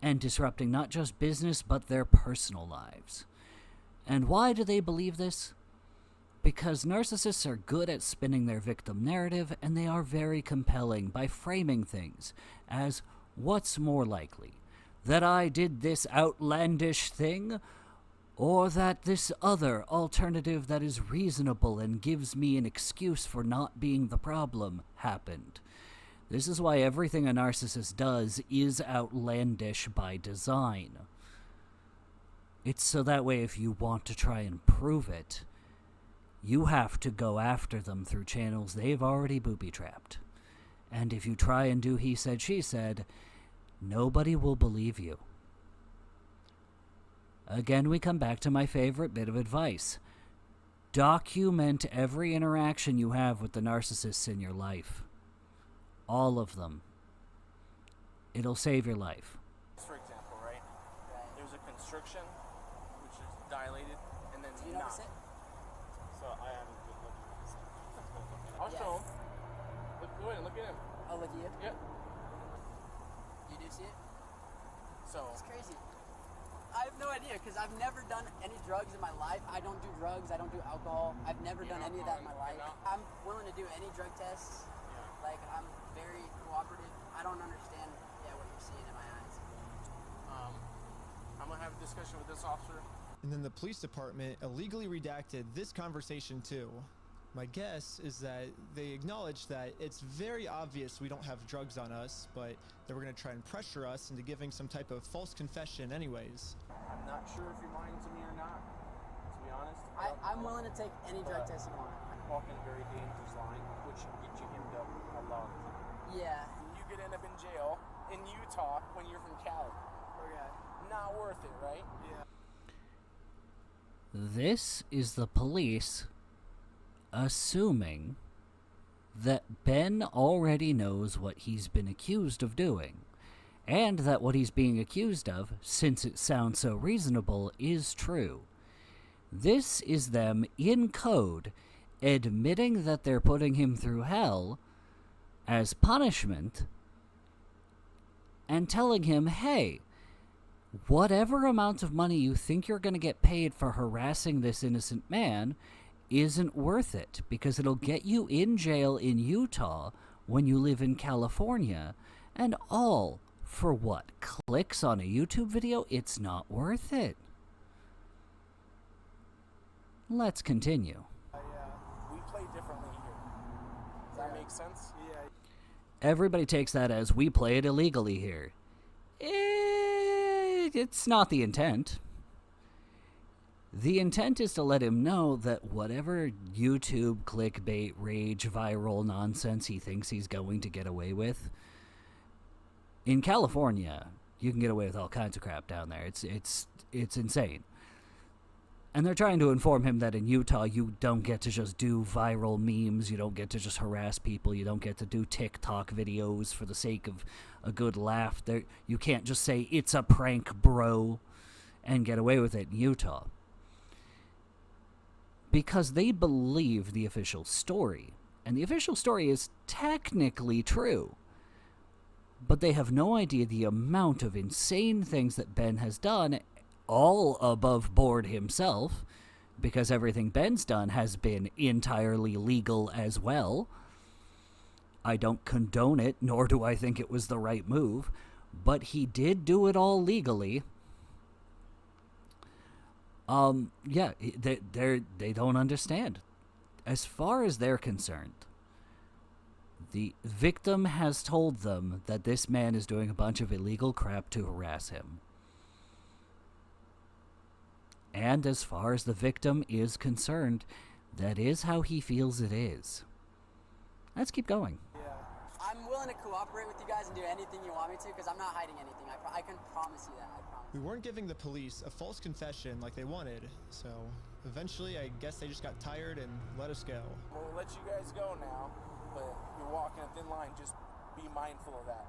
[SPEAKER 1] and disrupting not just business but their personal lives. And why do they believe this? Because narcissists are good at spinning their victim narrative, and they are very compelling by framing things as, what's more likely? That I did this outlandish thing, or that this other alternative that is reasonable and gives me an excuse for not being the problem happened? This is why everything a narcissist does is outlandish by design. It's so that way if you want to try and prove it, you have to go after them through channels they've already booby-trapped. And if you try and do he said, she said, nobody will believe you. Again, we come back to my favorite bit of advice. Document every interaction you have with the narcissists in your life. All of them. It'll save your life.
[SPEAKER 15] For example, right? There's a constriction, which is dilated, and then
[SPEAKER 16] Do you notice it?
[SPEAKER 15] So I haven't been looking at this. I'll show him. Look, go ahead and look at him.
[SPEAKER 16] Oh, look at you?
[SPEAKER 15] Yep.
[SPEAKER 16] You do see it?
[SPEAKER 15] So
[SPEAKER 16] it's crazy. I have no idea, because I've never done any drugs in my life. I don't do drugs. I don't do alcohol. I've never done any of that in my life. I'm willing to do any drug tests. Yeah. Like, I'm very cooperative. I don't understand, what you're seeing in my eyes.
[SPEAKER 15] I'm going to have a discussion with this officer.
[SPEAKER 3] And then the police department illegally redacted this conversation too. My guess is that they acknowledge that it's very obvious we don't have drugs on us, but they were going to try and pressure us into giving some type of false confession anyways.
[SPEAKER 15] I'm not sure if you're lying to me or not, to be honest.
[SPEAKER 16] I'm willing to take any drug test you want.
[SPEAKER 15] I'm walking a very dangerous line, which should get you hemmed up a lot of the time.
[SPEAKER 16] Yeah.
[SPEAKER 15] You could end up in jail in Utah when you're from Cali.
[SPEAKER 16] Okay.
[SPEAKER 15] Not worth it, right? Yeah.
[SPEAKER 1] This is the police assuming that Ben already knows what he's been accused of doing, and that what he's being accused of, since it sounds so reasonable, is true. This is them in code admitting that they're putting him through hell as punishment and telling him, hey, whatever amount of money you think you're going to get paid for harassing this innocent man isn't worth it, because it'll get you in jail in Utah when you live in California, and all for what? Clicks on a YouTube video? It's not worth it. Let's continue.
[SPEAKER 15] We play differently here. Does that make sense? Yeah.
[SPEAKER 1] Everybody takes that as we play it illegally here. It's not the intent. The intent is to let him know that whatever YouTube clickbait, rage, viral nonsense he thinks he's going to get away with, in California, you can get away with all kinds of crap down there. It's insane. And they're trying to inform him that in Utah, you don't get to just do viral memes, you don't get to just harass people, you don't get to do TikTok videos for the sake of a good laugh. You can't just say, it's a prank, bro, and get away with it in Utah. Because they believe the official story. And the official story is technically true. But they have no idea the amount of insane things that Ben has done, all above board himself, because everything Ben's done has been entirely legal as well. I don't condone it, nor do I think it was the right move, but he did do it all legally. Yeah, they don't understand. As far as they're concerned, the victim has told them that this man is doing a bunch of illegal crap to harass him. And as far as the victim is concerned, that is how he feels it is. Let's keep going.
[SPEAKER 16] I'm willing to cooperate with you guys and do anything you want me to, because I'm not hiding anything. I can promise you that. I promise.
[SPEAKER 3] We weren't giving the police a false confession like they wanted, so eventually I guess they just got tired and let us go.
[SPEAKER 13] We'll let you guys go now, but you're walking a thin line. Just be mindful of that.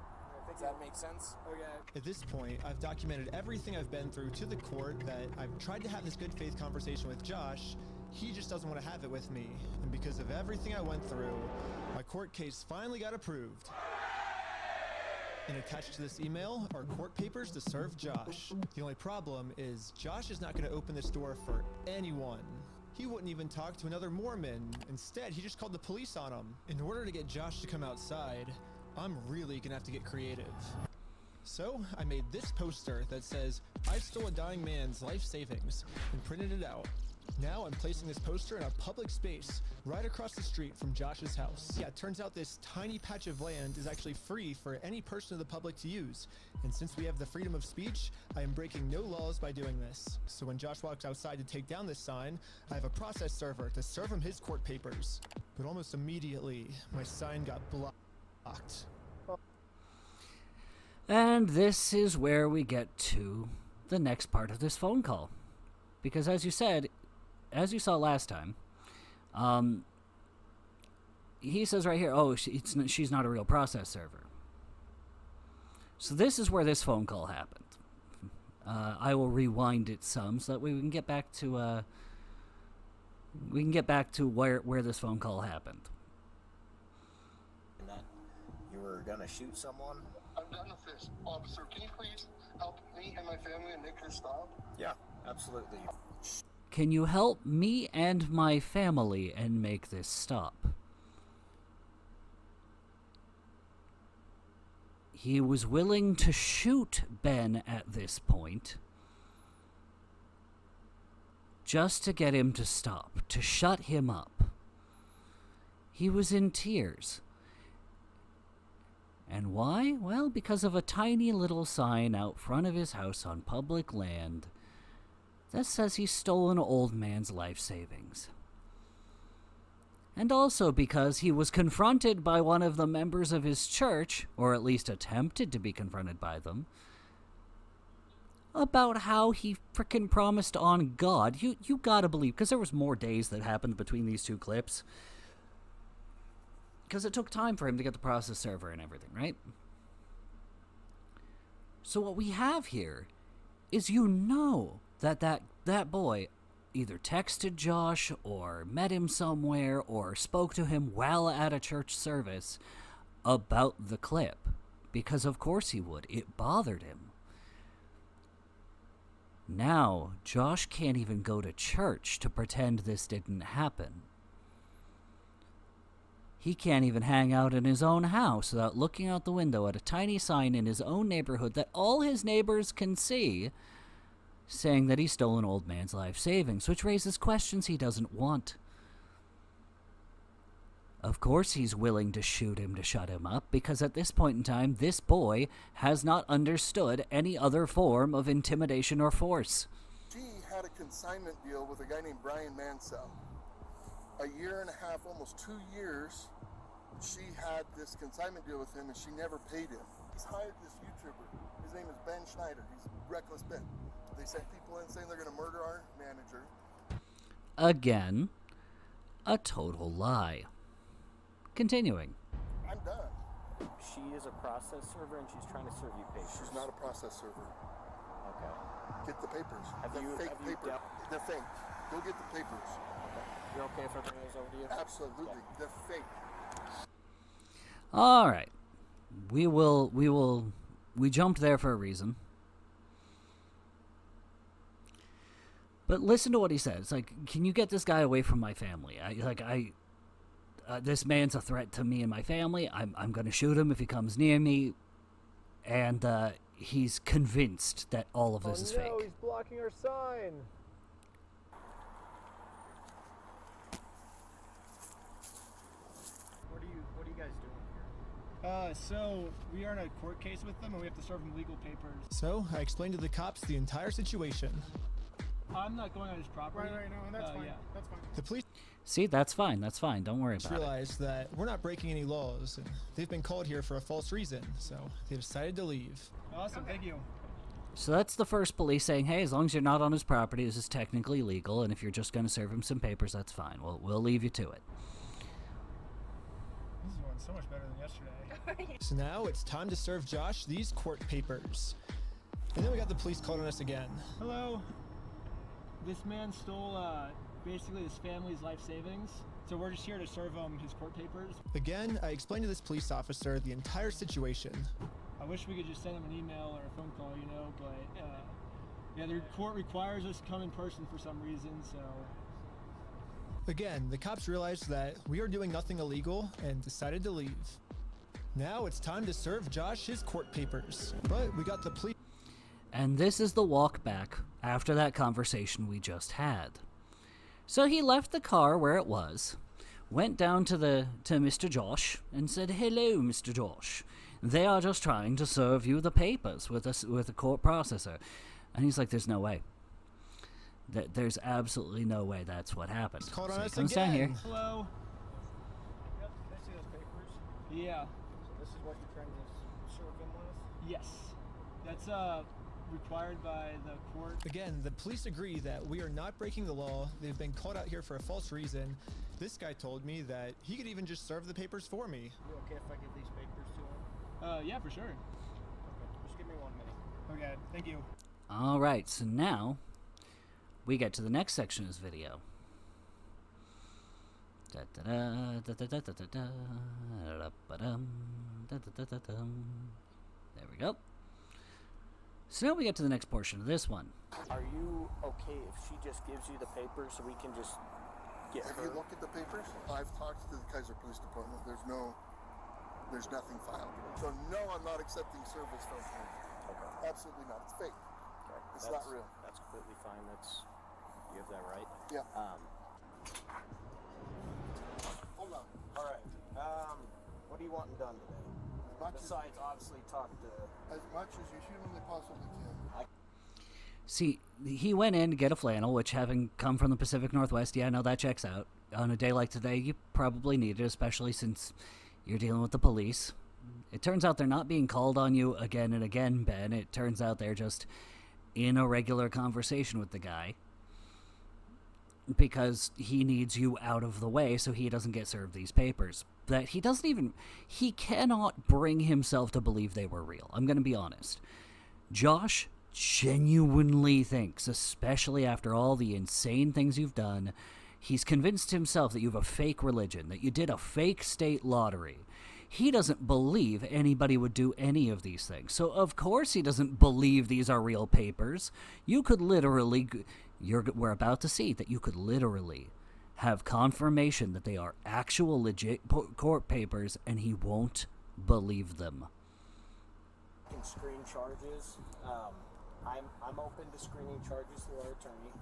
[SPEAKER 13] Does that make sense?
[SPEAKER 3] Okay. At this point, I've documented everything I've been through to the court, that I've tried to have this good faith conversation with Josh. He just doesn't want to have it with me. And because of everything I went through, my court case finally got approved. And attached to this email are court papers to serve Josh. The only problem is Josh is not going to open this door for anyone. He wouldn't even talk to another Mormon. Instead, he just called the police on him. In order to get Josh to come outside, I'm really gonna have to get creative. So I made this poster that says, "I stole a dying man's life savings," and printed it out. Now I'm placing this poster in a public space right across the street from Josh's house. Yeah, it turns out this tiny patch of land is actually free for any person of the public to use. And since we have the freedom of speech, I am breaking no laws by doing this. So when Josh walks outside to take down this sign, I have a process server to serve him his court papers. But almost immediately, my sign got blocked.
[SPEAKER 1] And this is where we get to the next part of this phone call. Because as you said, as you saw last time, he says right here, oh, she's not a real process server. So this is where this phone call happened. I will rewind it some so that we can get back to where this phone call happened.
[SPEAKER 9] That you were gonna shoot someone?
[SPEAKER 8] I'm done with this. Officer, can you please help me and my family and make this stop?
[SPEAKER 9] Yeah, absolutely.
[SPEAKER 1] Can you help me and my family and make this stop? He was willing to shoot Ben at this point, just to get him to stop, to shut him up. He was in tears. And why? Well, because of a tiny little sign out front of his house on public land that says he stole an old man's life savings. And also because he was confronted by one of the members of his church, or at least attempted to be confronted by them, about how he frickin' promised on God. You gotta believe, because there was more days that happened between these two clips. Because it took time for him to get the process server and everything, right? So what we have here is that boy either texted Josh or met him somewhere or spoke to him while at a church service about the clip. Because of course he would. It bothered him. Now, Josh can't even go to church to pretend this didn't happen. He can't even hang out in his own house without looking out the window at a tiny sign in his own neighborhood that all his neighbors can see, saying that he stole an old man's life savings, which raises questions he doesn't want. Of course he's willing to shoot him to shut him up, because at this point in time, this boy has not understood any other form of intimidation or force.
[SPEAKER 8] She had a consignment deal with a guy named Brian Mansell. A year and a half, almost 2 years, she had this consignment deal with him and she never paid him. He's hired this YouTuber. His name is Ben Schneider. He's Reckless Ben. They sent people in saying they're going to murder our manager.
[SPEAKER 1] Again, a total lie. Continuing.
[SPEAKER 8] I'm done.
[SPEAKER 9] She is a process server and she's trying to serve you papers.
[SPEAKER 8] She's not a process server.
[SPEAKER 9] Okay.
[SPEAKER 8] Get the papers.
[SPEAKER 9] Have
[SPEAKER 8] They're
[SPEAKER 9] you
[SPEAKER 8] papers. They're fake. Go get the papers.
[SPEAKER 9] Okay. You're okay if I bring those over to you?
[SPEAKER 8] Absolutely. Okay. They're fake.
[SPEAKER 1] All right. We jumped there for a reason. But listen to what he says. Like, can you get this guy away from my family? This man's a threat to me and my family. I'm going to shoot him if he comes near me. And he's convinced that all of this is fake.
[SPEAKER 4] He's blocking our sign.
[SPEAKER 15] What are you guys doing here?
[SPEAKER 6] So we are in a court case with them, and we have to serve them legal papers.
[SPEAKER 3] So I explained to the cops the entire situation.
[SPEAKER 6] I'm not going on his property.
[SPEAKER 15] Right, no, that's fine.
[SPEAKER 6] Yeah.
[SPEAKER 15] That's fine.
[SPEAKER 3] The police
[SPEAKER 1] See, that's fine. That's fine. Don't worry about it.
[SPEAKER 3] realized that we're not breaking any laws, and they've been called here for a false reason, so they decided to leave.
[SPEAKER 6] Awesome, thank you.
[SPEAKER 1] So that's the first police saying, hey, as long as you're not on his property, this is technically legal, and if you're just going to serve him some papers, that's fine. We'll leave you to it.
[SPEAKER 6] This is going so much better than yesterday.
[SPEAKER 3] So now it's time to serve Josh these court papers. And then we got the police called on us again.
[SPEAKER 6] Hello. This man stole basically his family's life savings. So we're just here to serve him his court papers.
[SPEAKER 3] Again, I explained to this police officer the entire situation.
[SPEAKER 6] I wish we could just send him an email or a phone call, but yeah, the court requires us to come in person for some reason, so.
[SPEAKER 3] Again, the cops realized that we are doing nothing illegal and decided to leave. Now it's time to serve Josh his court papers. But we got the police.
[SPEAKER 1] And this is the walk back after that conversation we just had. So he left the car where it was, went down to Mr. Josh and said, "Hello, Mr. Josh. They are just trying to serve you the papers with a court processor." And he's like, "There's no way. There's absolutely no way that's what happened."
[SPEAKER 3] Called on
[SPEAKER 1] So he
[SPEAKER 3] us
[SPEAKER 1] comes down here.
[SPEAKER 6] Hello.
[SPEAKER 15] Yep, can I see those papers?
[SPEAKER 6] Yeah.
[SPEAKER 15] So this is what you're trying to serve them with?
[SPEAKER 6] Yes. That's required by the court.
[SPEAKER 3] Again, the police agree that we are not breaking the law. They've been called out here for a false reason. This guy told me that he could even just serve the papers for me.
[SPEAKER 15] You okay if I give these papers to him?
[SPEAKER 6] Yeah, for sure.
[SPEAKER 15] Okay, just give me 1 minute.
[SPEAKER 6] Okay, thank you.
[SPEAKER 1] All right, so now we get to the next section of this video. There we go. So now we get to the next portion of this one.
[SPEAKER 9] Are you okay if she just gives you the papers so we can just get
[SPEAKER 8] Have
[SPEAKER 9] her?
[SPEAKER 8] you looked at the papers? I've talked to the Kaiser Police Department. There's nothing filed. So no, I'm not accepting service from him.
[SPEAKER 9] Okay.
[SPEAKER 8] Absolutely not. It's fake.
[SPEAKER 9] Okay.
[SPEAKER 8] It's not real.
[SPEAKER 9] That's completely fine. You have that right.
[SPEAKER 8] Yeah.
[SPEAKER 9] Hold on. All right. What are you wanting done today? Besides, obviously, talk to.
[SPEAKER 8] As much as you humanly possibly can.
[SPEAKER 1] See, he went in to get a flannel, which having come from the Pacific Northwest, yeah, no, that checks out. On a day like today, you probably need it, especially since you're dealing with the police. It turns out they're not being called on you again and again, Ben. It turns out they're just in a regular conversation with the guy because he needs you out of the way so he doesn't get served these papers. That he cannot bring himself to believe they were real. I'm going to be honest. Josh genuinely thinks, especially after all the insane things you've done, he's convinced himself that you have a fake religion, that you did a fake state lottery. He doesn't believe anybody would do any of these things. So of course he doesn't believe these are real papers. You could literally, we're about to see that you could literally have confirmation that they are actual legit court papers, and he won't believe them.
[SPEAKER 9] Can screen charges. I'm open to screening charges through our attorney.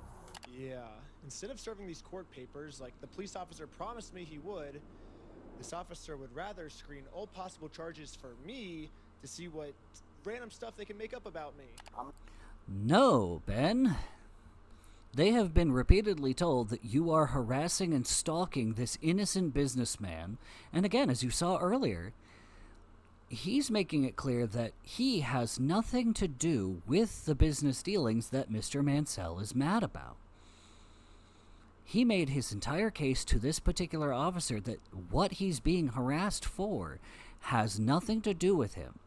[SPEAKER 3] Yeah. Instead of serving these court papers like the police officer promised me he would, this officer would rather screen all possible charges for me to see what random stuff they can make up about me.
[SPEAKER 1] No, Ben. They have been repeatedly told that you are harassing and stalking this innocent businessman. And again, as you saw earlier, he's making it clear that he has nothing to do with the business dealings that Mr. Mansell is mad about. He made his entire case to this particular officer that what he's being harassed for has nothing to do with him,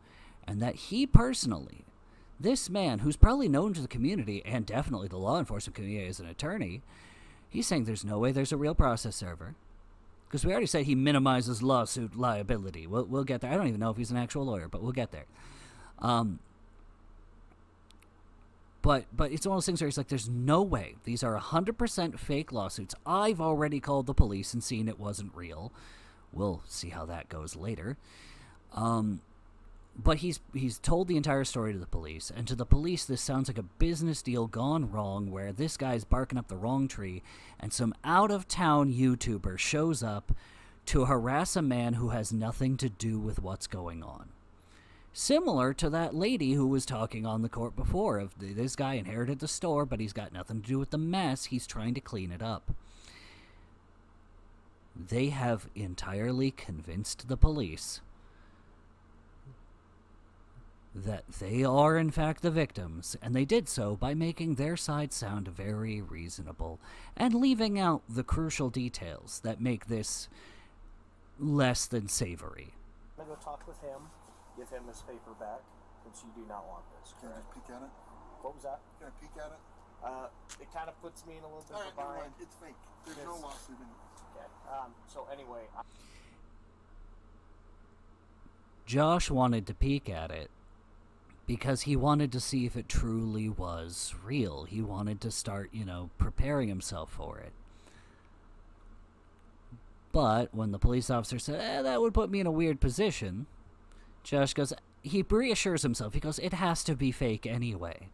[SPEAKER 1] and that he personally, this man who's probably known to the community and definitely the law enforcement community as an attorney, he's saying there's no way there's a real process server. Because we already said he minimizes lawsuit liability. We'll get there. I don't even know if he's an actual lawyer, but we'll get there. But it's one of those things where he's like, there's no way. These are 100% fake lawsuits. I've already called the police and seen it wasn't real. We'll see how that goes later. But he's told the entire story to the police, and to the police this sounds like a business deal gone wrong where this guy's barking up the wrong tree, and some out-of-town YouTuber shows up to harass a man who has nothing to do with what's going on. Similar to that lady who was talking on the court before, of this guy inherited the store, but he's got nothing to do with the mess, he's trying to clean it up. They have entirely convinced the police that they are in fact the victims, and they did so by making their side sound very reasonable, and leaving out the crucial details that make this less than savory.
[SPEAKER 9] I'm going to go talk with him. Give him his paper back, since you do not want this.
[SPEAKER 8] Can I just peek at it?
[SPEAKER 9] What was that?
[SPEAKER 8] Can I peek at it?
[SPEAKER 9] It kind of puts me in a little bit of a
[SPEAKER 8] Never
[SPEAKER 9] bind.
[SPEAKER 8] mind. It's fake. There's no lawsuit in it.
[SPEAKER 9] Okay. So anyway,
[SPEAKER 1] Josh wanted to peek at it because he wanted to see if it truly was real. He wanted to start, preparing himself for it. But when the police officer said, that would put me in a weird position, Josh goes, he reassures himself. He goes, it has to be fake anyway.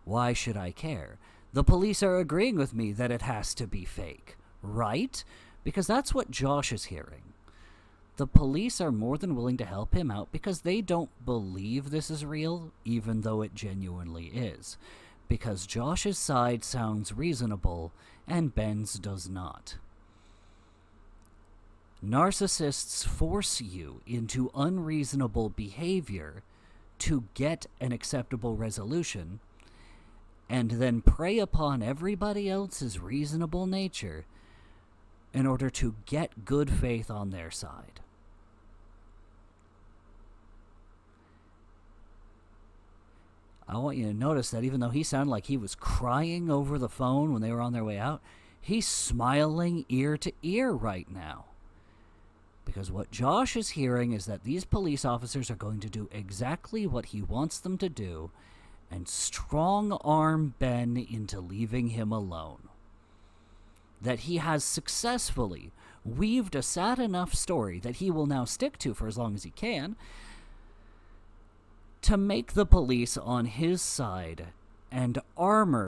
[SPEAKER 1] Why should I care? The police are agreeing with me that it has to be fake, right? Because that's what Josh is hearing. The police are more than willing to help him out because they don't believe this is real, even though it genuinely is. Because Josh's side sounds reasonable, and Ben's does not. Narcissists force you into unreasonable behavior to get an acceptable resolution, and then prey upon everybody else's reasonable nature in order to get good faith on their side. I want you to notice that even though he sounded like he was crying over the phone when they were on their way out, he's smiling ear to ear right now. Because what Josh is hearing is that these police officers are going to do exactly what he wants them to do and strong-arm Ben into leaving him alone. That he has successfully weaved a sad enough story that he will now stick to for as long as he can to make the police on his side and armor